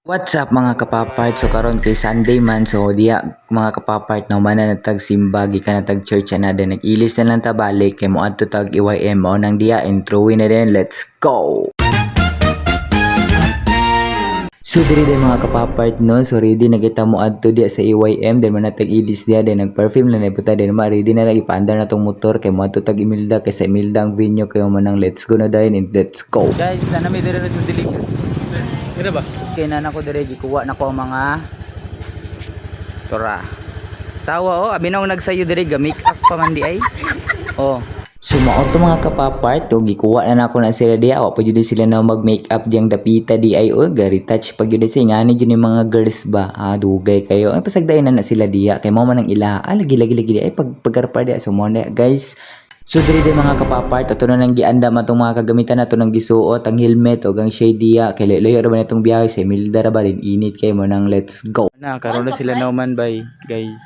What's up mga kapapart? So karon kay Sunday man, so diya mga kapapart no man na natag simba gikan natag church na din nag-ilis na lang ta balik kay moadto tag EYM mao nang diya introwin na din. Let's go. So diri din mga kapapart no, so ready na kita mo adto diya sa EYM then man natag ilis diya then nag-perfume na puta din ma ready na lagi paandar na tong motor kay moadto tag Imelda kay sa Imelda ang venue kay man nang let's go na din and let's go. Guys, na mi diri sa Delicious. Kira ba? Okay na nako dire gikuha nako ang mga tora. Tawa abinaw nagsayo dire ga make up pa man di ay. Sumaot to mga kapapart to gikuha na nako na sila diya o pa jud sila na mag make up diyang dapita di ay gari touch pag jud say ngani jud ni mga girls ba dugay kayo ay pasagdayon na sila diya kay mao man ang ila lagi di ay paggarpa diya so mo guys. So diri din mga kapapart ato na nang gianda man tong mga kagamitan nato nang gisuot ang helmet o ang shade diya kay layo ra ba nitong biyahe sa Imelda ra ba din init kay mo nang let's go na karon na sila nauman bay guys.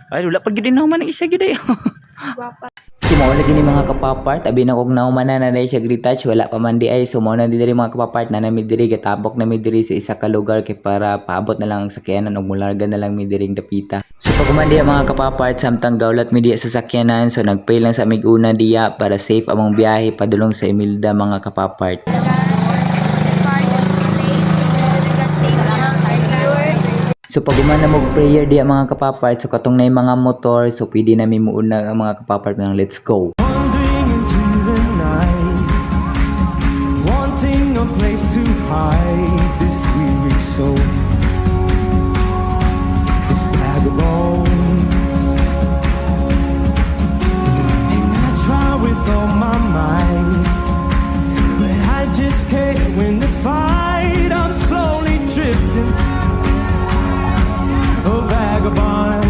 Ay wala pag gid nauman ang isa gid ay. Sumaw lagi ni mga kapapart abi na kog nauman na dai siya retouch wala pa man di ay sumaw na diri mga kapapart na nami diri gatabok na mi diri sa isa ka lugar kay para paabot na lang ang sakyanan og mularga na lang mi diring dapita. So pag diya mga kapapart samtang gawlat mi diya sa sakyanan so nagpay lang sa amig una diya para safe among biyahe padulong sa Imelda mga kapapart. So pag na mo prayer diya mga kapapart so katong na mga motor so pwede na mi muuna ang mga kapapart ng let's go. Wandering into the night, wanting a place to hide this weary soul, this vagabond. And I try with all my might, but I just can't win the fight. I'm slowly drifting, a vagabond.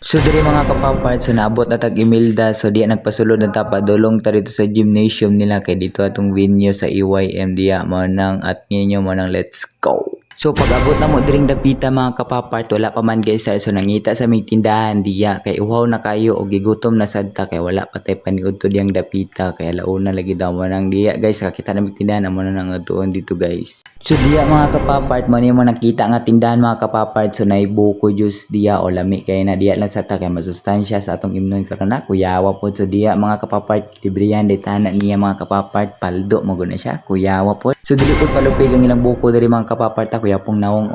So diri mga kapapart so naabot na tag Imelda so diya nagpasulod na ta padulong ta dito sa gymnasium nila kay dito atong venue sa EYM diya mo nang at ninyo mo nang let's go. So pag abot na mo diring dapita mga kapapart wala pa man guys so nangita sa may tindahan diya kay uhaw na kayo o gigutom na sadta kay wala pa tay paniud to diyang dapita kay launa lagi daw mo nang diya guys kakita na may tindahan mo na nang atuon dito guys. So diya mga kapapart mo nimo nakita nga tindahan mga kapapart so nay buko juice diya o lami kay na diya lang sa ta kay masustansya sa atong imnon karon na kuyawa po so diya mga kapapart libre yan detana niya mga kapapart paldo mo guna siya kuyawa po. So dili po palupig ang ilang buko diri mga kapapart kuya pong nawong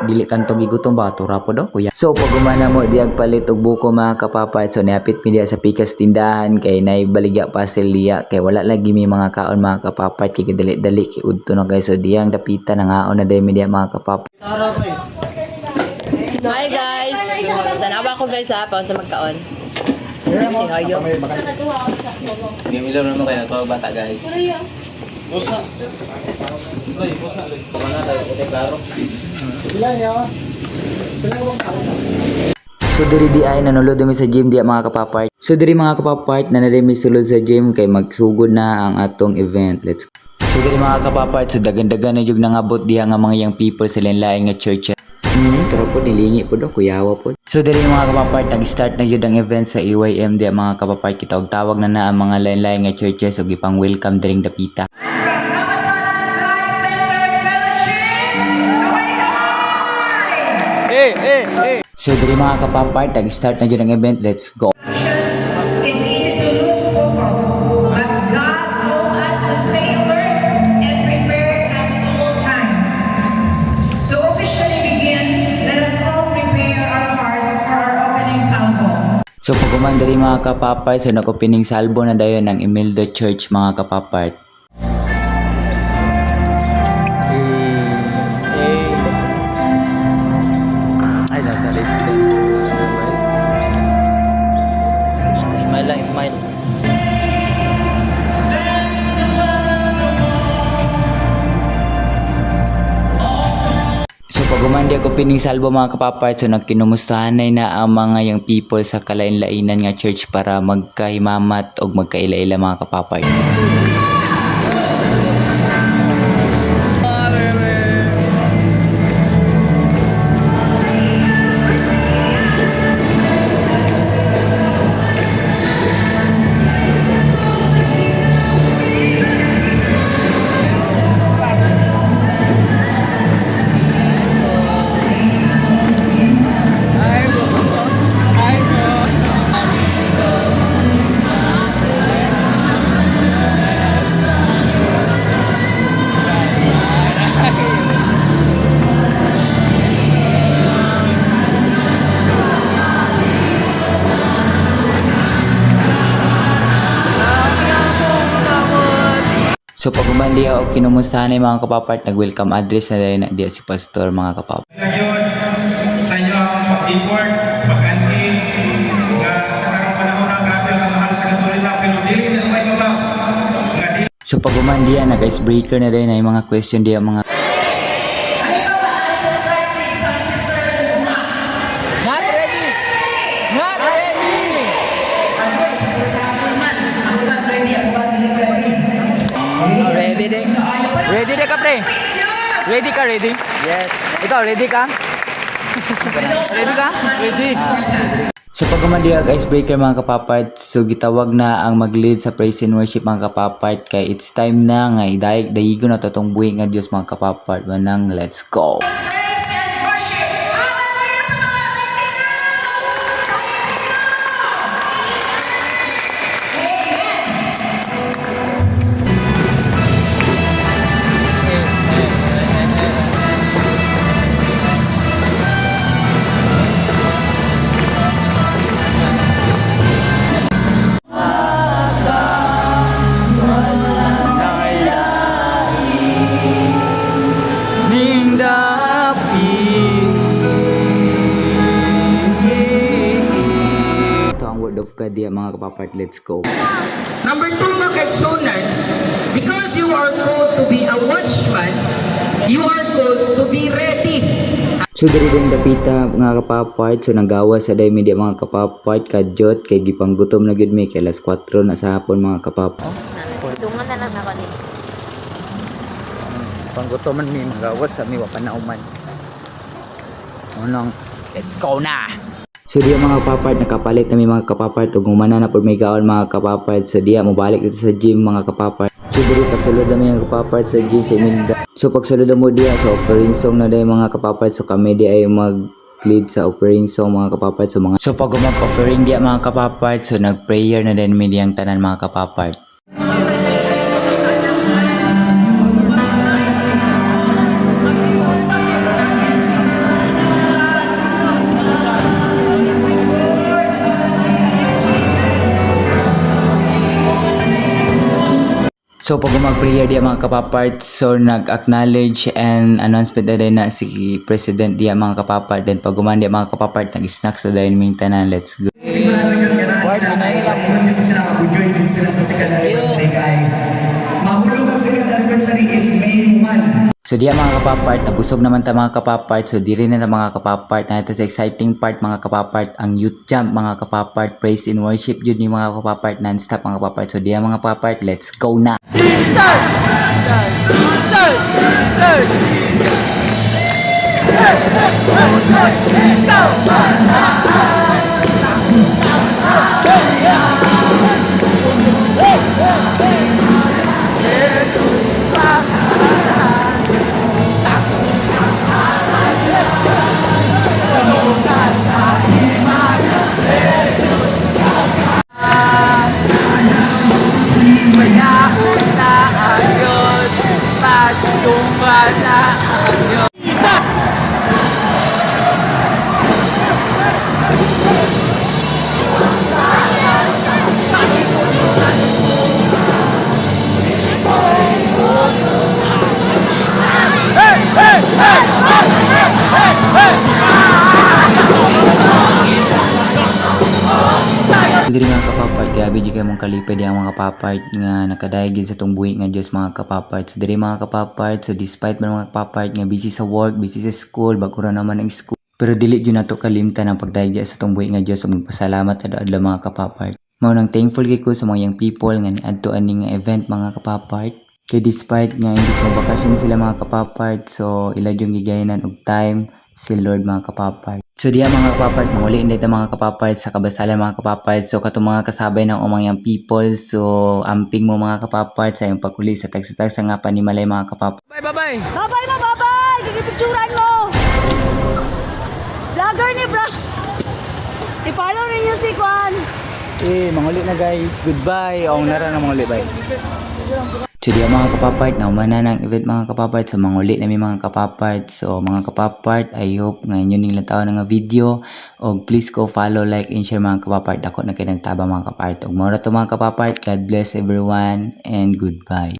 dili tanto gigutom ba tura po daw kuya. So pag umana mo diag palit og buko mga kapapart so niapit mi diya sa pikas tindahan kay nay baligya pasel diya kay wala lagi mi mga kaon mga kapapart kay dali kay udto na guys so diyang dapita nangaon na day mi diya mga kapapart. Hi guys! Tanawa ko guys ha, paon sa magkaon. Singayo. Hindi mo lang naman kayo nagpapag bata guys. So diri di ay nanulod mi sa gym diya mga kapapart. So diri mga kapapart na mi sulod sa gym kay magsugod na ang atong event. Let's go. So diri mga kapapart so dagan-dagan na jud nangabot diha nga mga young people sa lain-lain nga church. Tara po nilingi po do kuyawa po. So diri mga kapapart nag-start na jud ang event sa EYM diya mga kapapart kita og tawag na ang mga lain-lain nga churches og ipang welcome diring dapita. So diri mga kapapart nag-start na jud ang event. Let's go. It's easy to lose focus, but God calls us to stay alert and prepared at all times. To officially begin, let us all prepare our hearts for our opening salvo. So pag diri mga kapapart so nag-opening salvo na dayon ng Imelda Church mga kapapart. Ay nasa late din. Smile lang, smile. So pag umandi ako pining salvo mga kapapart so nagkinumustahanay na ang mga young people sa kalain-lainan nga church para magkahimamat o magkaila-ila mga kapapart. So pag umandiya o kinumustahan na mga kapapart, nag-welcome address na dahil na diya si Pastor mga kapapart. Ngayon, sa inyo ang pag-import, pag-anhin, sa karong panahon ng grabe ang mahal sa gasolina, pero dili na may mabaw. Nga dili So pag umandiya, nag-icebreaker na dahil na yung mga question diya mga Halimbawa, ang surprise sa isang sister na Not ready! Not ready! ako isang usapan man. Ako ba ready? Ako ba hindi ready? Ready din. Ready din ka, pre? Ready ka, ready? Yes. Ikaw, ready ka? Ready ka? Ready. So pag umandiya, icebreaker mga kapapart, so gitawag na ang mag-lead sa praise and worship mga kapapart kay it's time na nga dayigo na totong buhi nga Diyos mga kapapart. Manang let's go! Praise and worship. Hallelujah sa mga Ito ang word of God diya mga kapapart, let's go! Number 2, mga kaigsunan, because you are called to be a watchman, you are called to be ready. So diri din dapita mga kapapart, so nagawas sa day media mga kapapart kadyot kay gipanggutom na gud mi kay alas 4 na sa hapon mga kapapart. Tungan na lang ako din. Panggutoman mi, magawas sa mi, wapanauman. Unang, let's go na! So diya mga kapapart, nakapalit na mi mga kapapart ug humana na pud may kaon mga kapapart. So diya mobalik dito sa gym mga kapapart. So diri pasulod na mga kapapart sa gym sa Iminda. So pag sulod mo diya sa offering song na day mga kapapart, so kami di ay mag-lead sa offering song mga kapapart sa mga. So pag mag-offering diya mga kapapart, so nag-prayer na din mi diyang tanan mga kapapart. So pag mag-prayer diya mga kapapart, so nag-acknowledge and announcement na din na si President diya mga kapapart. Then pag diya mga kapapart, nag-snacks na din ming tanan, let's go. sigurado yun nga na sila. Kung dito sila mag-join din sila sa second anniversary kay mahulog ang second anniversary is May 1. So diya mga kapapart, nabusog naman ta mga kapapart. So di rin na ta mga kapapart. Na ito sa exciting part mga kapapart, ang youth jump mga kapapart, praise and worship yun ni mga kapapart, non-stop mga kapapart. So diya mga kapapart, let's go na! So diri mga kapapart, grabe di kayo mong kalipay di ang mga kapapart nga nakadayagid sa tong buhi nga Diyos mga kapapart. So diri mga kapapart, so despite man mga kapapart nga busy sa work, busy sa school, bago ra naman ang school, pero dili jud nato kalimtan ang pagdayag sa tong buhi nga Diyos. So magpasalamat adlaw mga kapapart. Mao nang thankful kay ko sa mga young people nga niadto ani nga event mga kapapart. Kay despite nga hindi sa bakasyon sila mga kapapart, so ila yung gigayanan og time si Lord mga kapapart. So diya mga kapapart, muli hindi ito mga kapapart sa kabasalan mga kapapart. So katong mga kasabay ng umang yang people, so amping mo mga kapapart sa iyong pagkuli sa tagsa-tagsa nga panimalay mga kapapart. Bye-bye! Babay mo, babay! Gagipicturan mo! Vlogger ni bro! I-follow rin yung si Kwan! Manguli na guys, goodbye. O nara na manguli, bye. So diya mga kapapart, naumana ng event mga kapapart. So manguli na may mga kapapart. So mga kapapart, I hope ngayon yun nilang taon nga video. O please go follow, like, and share mga kapapart. Ako na kayo nagtaba mga kapapart. O mora to mga kapapart. God bless everyone and goodbye.